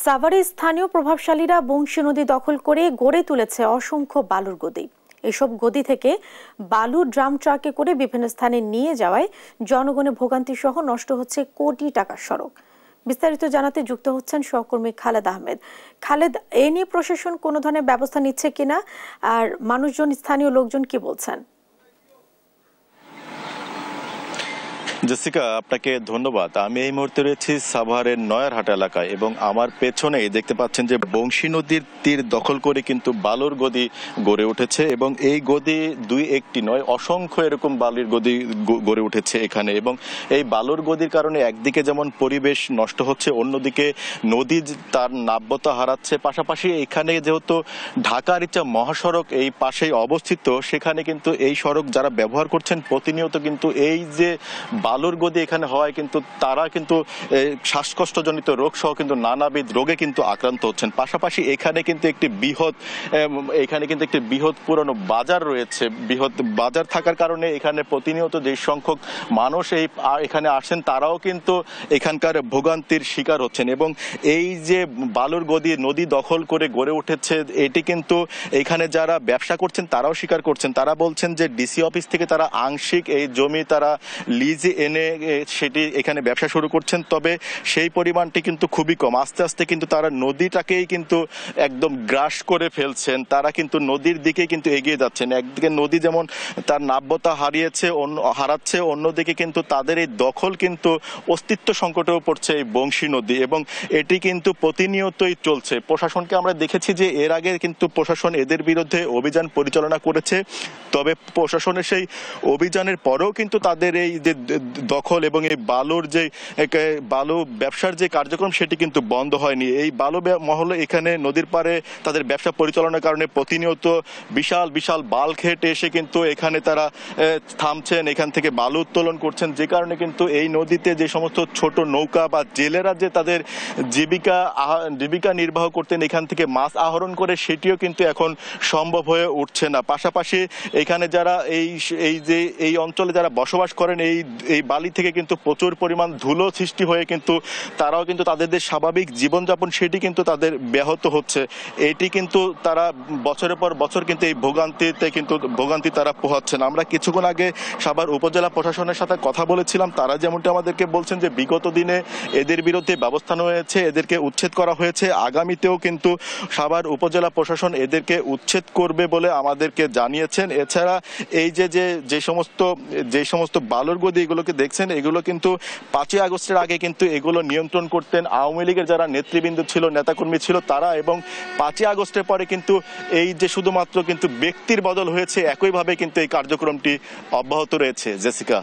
সাভারে স্থানীয় প্রভাবশালীরা বংশী নদী দখল করে গড়ে তুলেছে অসংখ্য বালুর গদি। এসব গদি থেকে বালু ড্রাম ট্রাকে করে বিভিন্ন স্থানে নিয়ে যাওয়ায় জনগণের ভোগান্তি সহ নষ্ট হচ্ছে কোটি টাকার সড়ক। বিস্তারিত জানাতে যুক্ত হচ্ছেন সহকর্মী খালেদ আহমেদ। খালেদ, এ নিয়ে প্রশাসন কোনো ধরনের ব্যবস্থা নিচ্ছে কিনা, আর মানুষজন, স্থানীয় লোকজন কি বলছেন? জেসিকা, আপনাকে ধন্যবাদ। আমি এই মুহূর্তে রয়েছি সাভারের নয়ারহাট এলাকায় এবং আমার পেছনেই দেখতে পাচ্ছেন যে বংশী নদীর তীর দখল করে কিন্তু বালুর গদি গড়ে উঠেছে এবং এই গদি দুই একটি নয়, অসংখ্য এরকম বালির গদি গড়ে উঠেছে এখানে। এবং এই বালুর গদির কারণে একদিকে যেমন পরিবেশ নষ্ট হচ্ছে, অন্যদিকে নদী তার নাব্যতা হারাচ্ছে। পাশাপাশি এখানে যেহেতু ঢাকার ইচ্ছা মহাসড়ক এই পাশেই অবস্থিত, সেখানে কিন্তু এই সড়ক যারা ব্যবহার করছেন প্রতিনিয়ত কিন্তু এই যে বালুর গদি এখানে হওয়ায় কিন্তু তারা কিন্তু শ্বাসকষ্টজনিত রোগ সহ কিন্তু নানাবিধ রোগে কিন্তু আক্রান্ত হচ্ছেন। পাশাপাশি এখানে কিন্তু একটি বৃহৎ পুরনো বাজার রয়েছে। বৃহৎ বাজার থাকার কারণে এখানে প্রতিনিয়ত যে সংখ্যক মানুষ এখানে আসেন তারাও কিন্তু এখানকার ভোগান্তির শিকার হচ্ছেন। এবং এই যে বালুর গদি নদী দখল করে গড়ে উঠেছে, এটি কিন্তু এখানে যারা ব্যবসা করছেন তারাও স্বীকার করছেন। তারা বলছেন যে ডিসি অফিস থেকে তারা আংশিক এই জমি তারা লিজে এনে সেটি এখানে ব্যবসা শুরু করছেন, তবে সেই পরিমাণটি কিন্তু খুবই কম। আস্তে আস্তে কিন্তু তারা নদীটাকেই কিন্তু একদম গ্রাস করে ফেলছেন। তারা কিন্তু নদীর দিকে কিন্তু এগিয়ে যাচ্ছেন। একদিকে নদী যেমন তার নাব্যতা হারাচ্ছে, অন্যদিকে কিন্তু তাদের এই দখল কিন্তু অস্তিত্ব সংকটেও পড়ছে এই বংশী নদী, এবং এটি কিন্তু প্রতিনিয়তই চলছে। প্রশাসনকে আমরা দেখেছি যে এর আগে কিন্তু প্রশাসন এদের বিরুদ্ধে অভিযান পরিচালনা করেছে, তবে প্রশাসনের সেই অভিযানের পরেও কিন্তু তাদের এই যে দখল এবং এই বালু ব্যবসার যে কার্যক্রম সেটি কিন্তু বন্ধ হয়নি। এই বালু মহল এখানে নদীর পাড়ে তাদের ব্যবসা পরিচালনার কারণে প্রতিনিয়ত বিশাল বিশাল বাল্ক হেঁটে এসে কিন্তু এখানে তারা থামছেন, এখান থেকে বালু উত্তোলন করছেন, যে কারণে কিন্তু এই নদীতে যে সমস্ত ছোট নৌকা বা জেলেরা যে তাদের জীবিকা নির্বাহ করতেন এখান থেকে মাছ আহরণ করে, সেটিও কিন্তু এখন সম্ভব হয়ে উঠছে না। পাশাপাশি এখানে যারা এই অঞ্চলে যারা বসবাস করেন এই বালি থেকে কিন্তু প্রচুর পরিমাণ ধুলো সৃষ্টি হয়ে কিন্তু তারাও কিন্তু তাদের যে স্বাভাবিক জীবনযাপন সেটি কিন্তু তাদের ব্যাহত হচ্ছে। এটি কিন্তু তারা বছরের পর বছর কিন্তু এই ভোগান্তি তারা পোহাচ্ছেন। আমরা কিছুক্ষণ আগে সাভার উপজেলা প্রশাসনের সাথে কথা বলেছিলাম। তারা যেমনটি আমাদেরকে বলছেন যে বিগত দিনে এদের বিরুদ্ধে ব্যবস্থা নেওয়া হয়েছে, এদেরকে উচ্ছেদ করা হয়েছে, আগামীতেও কিন্তু সাভার উপজেলা প্রশাসন এদেরকে উচ্ছেদ করবে বলে আমাদেরকে জানিয়েছেন। এছাড়া এই যে সমস্ত বালুর গদি এগুলোকে দেখছেন, এগুলো কিন্তু 5ই আগস্টের আগে কিন্তু এগুলো নিয়ন্ত্রণ করতেন আওয়ামী লীগের যারা নেতৃবৃন্দ ছিল, নেতাকর্মী ছিল তারা, এবং 5ই আগস্টের পরে কিন্তু এই যে শুধুমাত্র কিন্তু ব্যক্তির বদল হয়েছে, একইভাবে কিন্তু এই কার্যক্রমটি অব্যাহত রয়েছে। জেসিকা।